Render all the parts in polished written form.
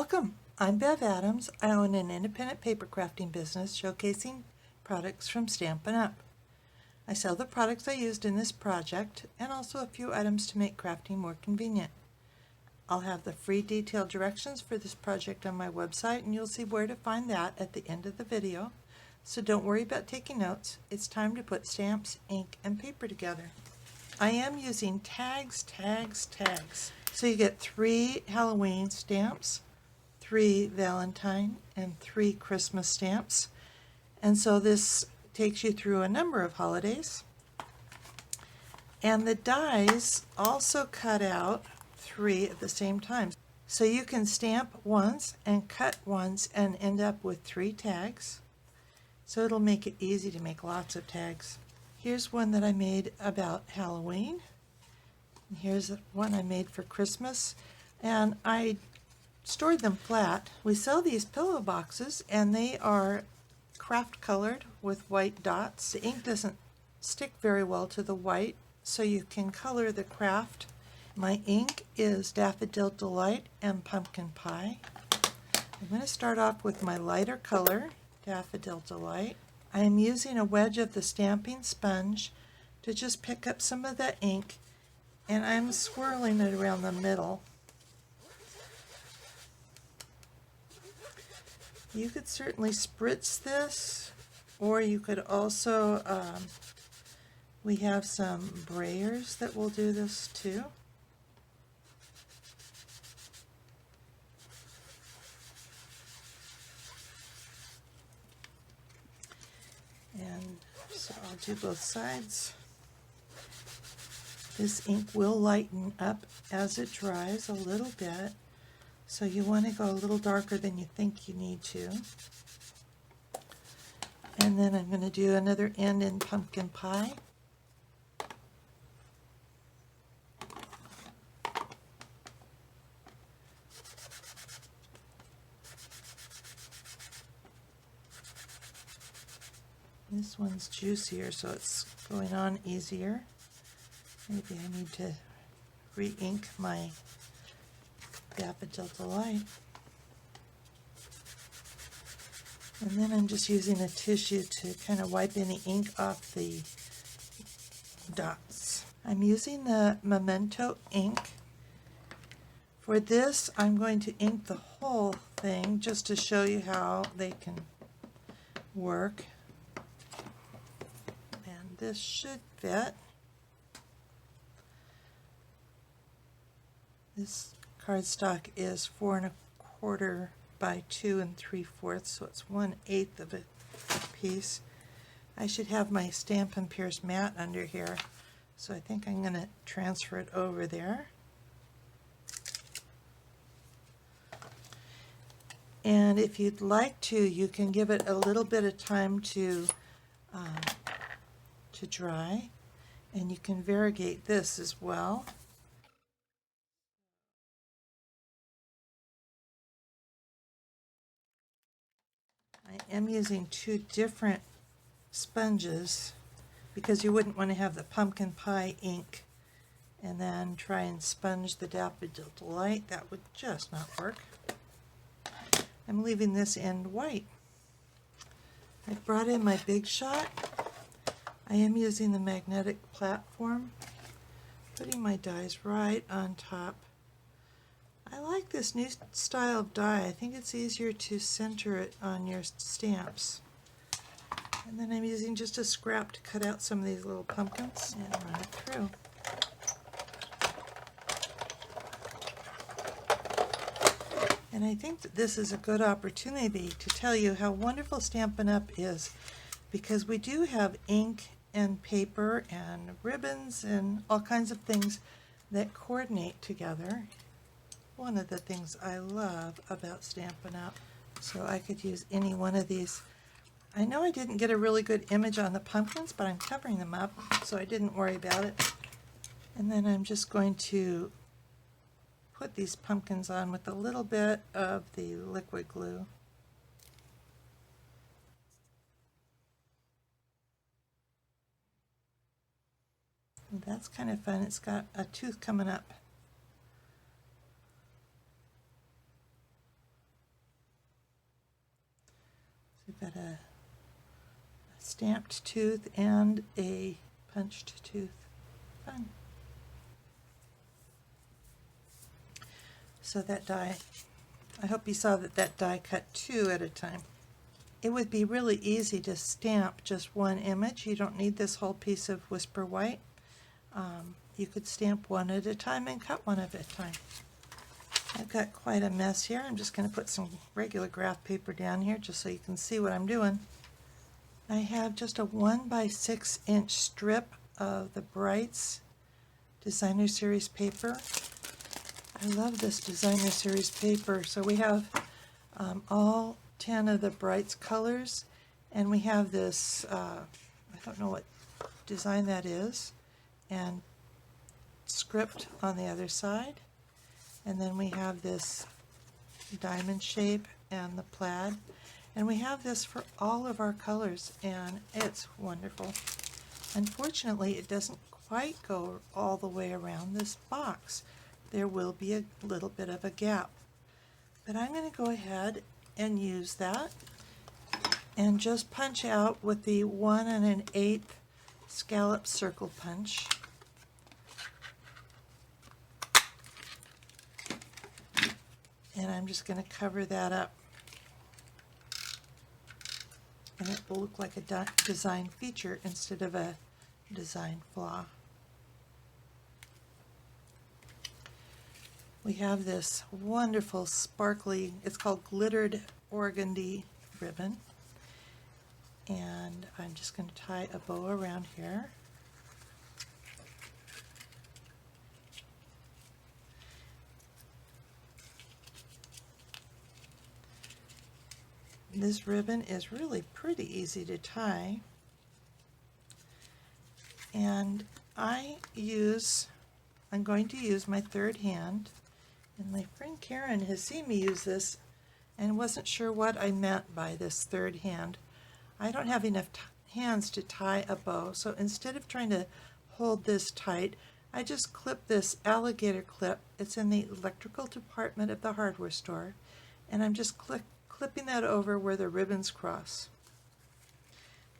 Welcome! I'm Bev Adams. I own an independent paper crafting business showcasing products from Stampin' Up! I sell the products I used in this project and also a few items to make crafting more convenient. I'll have the free detailed directions for this project on my website, and you'll see where to find that at the end of the video. So don't worry about taking notes. It's time to put stamps, ink, and paper together. I am using tags. So you get 3 Halloween stamps, 3 Valentine, and 3 Christmas stamps. And so this takes you through a number of holidays. And the dies also cut out 3 at the same time. So you can stamp once and cut once and end up with 3 tags. So it'll make it easy to make lots of tags. Here's one that I made about Halloween. And here's one I made for Christmas. And I stored them flat. We sell these pillow boxes and they are craft colored with white dots. The ink doesn't stick very well to the white, so you can color the craft. My ink is Daffodil Delight and Pumpkin Pie. I'm going to start off with my lighter color, Daffodil Delight. I am using a wedge of the stamping sponge to just pick up some of the ink, and I'm swirling it around the middle. You could certainly spritz this, or you could also, we have some brayers that will do this too. And so I'll do both sides. This ink will lighten up as it dries a little bit, so you want to go a little darker than you think you need to. And then I'm going to do another end in Pumpkin Pie. This one's juicier, so it's going on easier. Maybe I need to re-ink my Daffodil Delight. And then I'm just using a tissue to kind of wipe any ink off the dots. I'm using the Memento ink. For this, I'm going to ink the whole thing just to show you how they can work. And this should fit. This cardstock is 4 1/4 by 2 3/4, so it's 1/8 of a piece. I should have my Stampin' Pierce mat under here, so I think I'm going to transfer it over there. And if you'd like to, you can give it a little bit of time to dry, and you can variegate this as well. I am using 2 different sponges because you wouldn't want to have the Pumpkin Pie ink and then try and sponge the Daffodil Delight. That would just not work. I'm leaving this end white. I brought in my Big Shot. I am using the magnetic platform, putting my dies right on top. I like this new style of die. I think it's easier to center it on your stamps. And then I'm using just a scrap to cut out some of these little pumpkins and run it through. And I think that this is a good opportunity to tell you how wonderful Stampin' Up! Is, because we do have ink and paper and ribbons and all kinds of things that coordinate together. One of the things I love about Stampin' Up! So I could use any one of these. I know I didn't get a really good image on the pumpkins, but I'm covering them up, so I didn't worry about it. And then I'm just going to put these pumpkins on with a little bit of the liquid glue. And that's kind of fun. It's got a tooth coming up. Got a stamped tooth and a punched tooth. Fun. So that die, I hope you saw that die cut 2 at a time. It would be really easy to stamp just one image. You don't need this whole piece of Whisper White. You could stamp one at a time and cut one at a time. I've got quite a mess here. I'm just going to put some regular graph paper down here just so you can see what I'm doing. I have just a 1 by 6 inch strip of the Brights Designer Series paper. I love this Designer Series paper. So we have all 10 of the Brights colors, and we have this, I don't know what design that is, and script on the other side. And then we have this diamond shape and the plaid. And we have this for all of our colors, and it's wonderful. Unfortunately, it doesn't quite go all the way around this box. There will be a little bit of a gap. But I'm going to go ahead and use that and just punch out with the 1 1/8 scallop circle punch. And I'm just going to cover that up. And it will look like a design feature instead of a design flaw. We have this wonderful sparkly, it's called glittered organdy ribbon. And I'm just going to tie a bow around here. This ribbon is really pretty easy to tie, and I'm going to use my third hand, and my friend Karen has seen me use this and wasn't sure what I meant by this third hand. I don't have enough hands to tie a bow, so instead of trying to hold this tight, I just clip this alligator clip. It's in the electrical department of the hardware store, and I'm just clipping that over where the ribbons cross.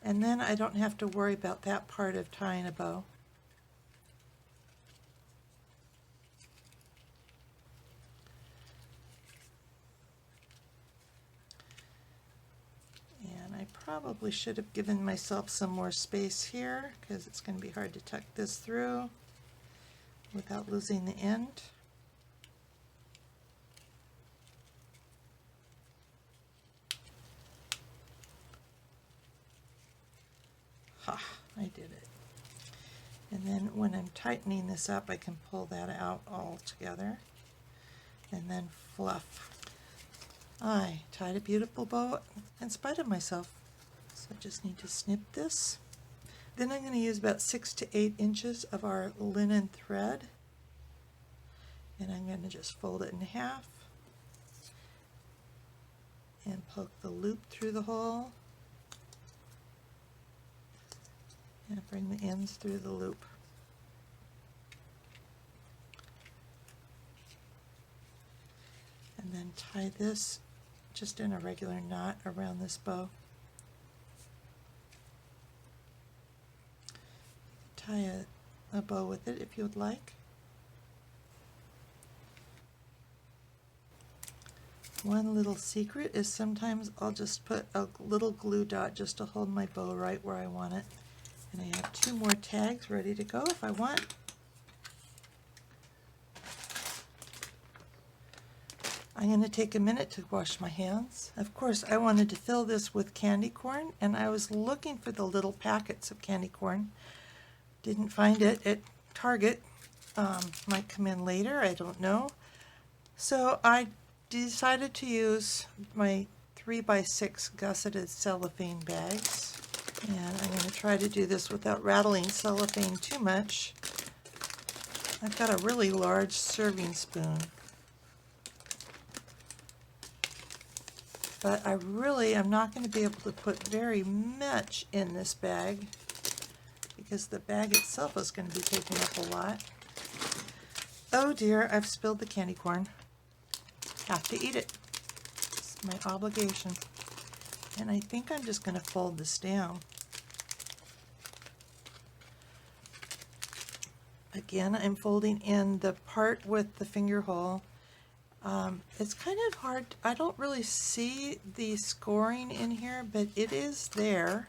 And then I don't have to worry about that part of tying a bow. And I probably should have given myself some more space here because it's going to be hard to tuck this through without losing the end. I did it. And then when I'm tightening this up, I can pull that out all together and then fluff. I tied a beautiful bow in spite of myself. So I just need to snip this. Then I'm going to use about 6 to 8 inches of our linen thread, and I'm going to just fold it in half and poke the loop through the hole. And bring the ends through the loop. And then tie this just in a regular knot around this bow. Tie a bow with it if you would like. One little secret is sometimes I'll just put a little glue dot just to hold my bow right where I want it. And I have 2 more tags ready to go if I want. I'm going to take a minute to wash my hands. Of course, I wanted to fill this with candy corn, and I was looking for the little packets of candy corn. Didn't find it at Target. Might come in later, I don't know. So I decided to use my 3 by 6 gusseted cellophane bags. And I'm going to try to do this without rattling cellophane too much. I've got a really large serving spoon. But I really am not going to be able to put very much in this bag because the bag itself is going to be taking up a lot. Oh dear, I've spilled the candy corn. Have to eat it. It's my obligation. And I think I'm just going to fold this down. Again, I'm folding in the part with the finger hole. It's kind of hard. I don't really see the scoring in here, but it is there.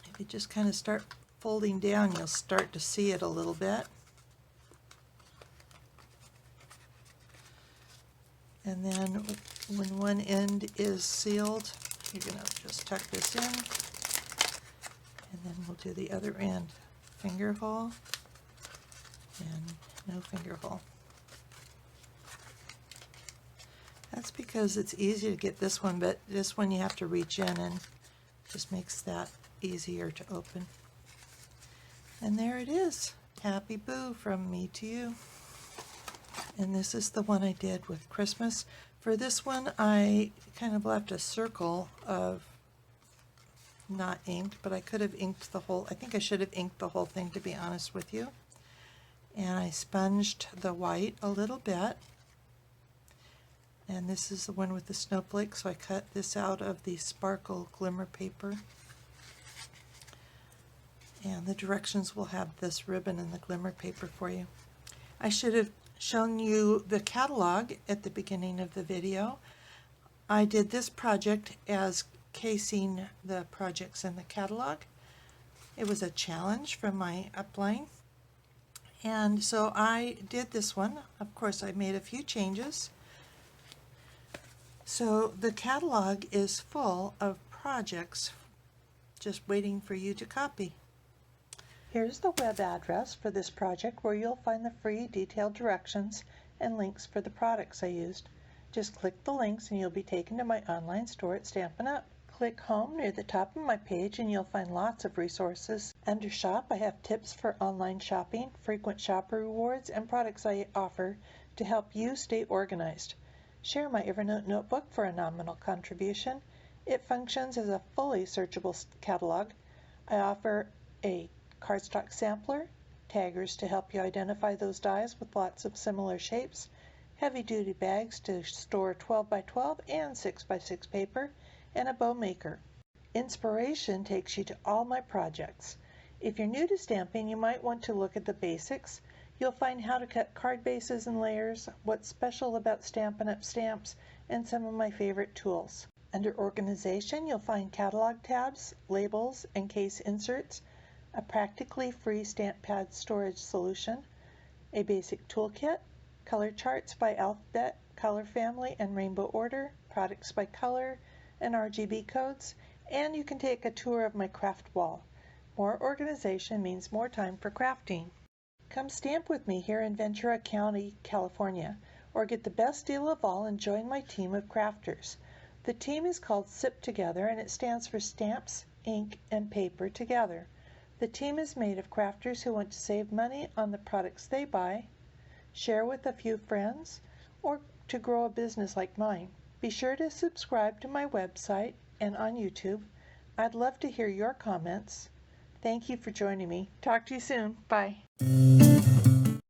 If you just kind of start folding down, you'll start to see it a little bit. And then when one end is sealed, you're going to just tuck this in. And then we'll do the other end. Finger hole and no finger hole. That's because it's easy to get this one, but this one you have to reach in, and just makes that easier to open. And there it is. Happy Boo from me to you. And this is the one I did with Christmas. For this one, I kind of left a circle of not inked, but I could have inked the whole, I think I should have inked the whole thing, to be honest with you. And I sponged the white a little bit. And this is the one with the snowflake, so I cut this out of the sparkle glimmer paper. And the directions will have this ribbon and the glimmer paper for you. I should have shown you the catalog at the beginning of the video. I did this project as casing the projects in the catalog. It was a challenge from my upline, and so I did this one. Of course, I made a few changes. So the catalog is full of projects just waiting for you to copy. Here's the web address for this project, where you'll find the free detailed directions and links for the products I used. Just click the links and you'll be taken to my online store at Stampin' Up! Click Home near the top of my page and you'll find lots of resources. Under Shop, I have tips for online shopping, frequent shopper rewards, and products I offer to help you stay organized. Share my Evernote notebook for a nominal contribution. It functions as a fully searchable catalog. I offer a cardstock sampler, taggers to help you identify those dies with lots of similar shapes, heavy-duty bags to store 12x12 and 6x6 paper, and a bow maker. Inspiration takes you to all my projects. If you're new to stamping, you might want to look at the basics. You'll find how to cut card bases and layers, what's special about Stampin' Up! Stamps, and some of my favorite tools. Under Organization, you'll find catalog tabs, labels, and case inserts, a practically free stamp pad storage solution, a basic toolkit, color charts by alphabet, color family, and rainbow order, products by color, and RGB codes, and you can take a tour of my craft wall. More organization means more time for crafting. Come stamp with me here in Ventura County, California, or get the best deal of all and join my team of crafters. The team is called SIP Together, and it stands for Stamps, Ink, and Paper Together. The team is made of crafters who want to save money on the products they buy, share with a few friends, or to grow a business like mine. Be sure to subscribe to my website and on YouTube. I'd love to hear your comments. Thank you for joining me. Talk to you soon. Bye.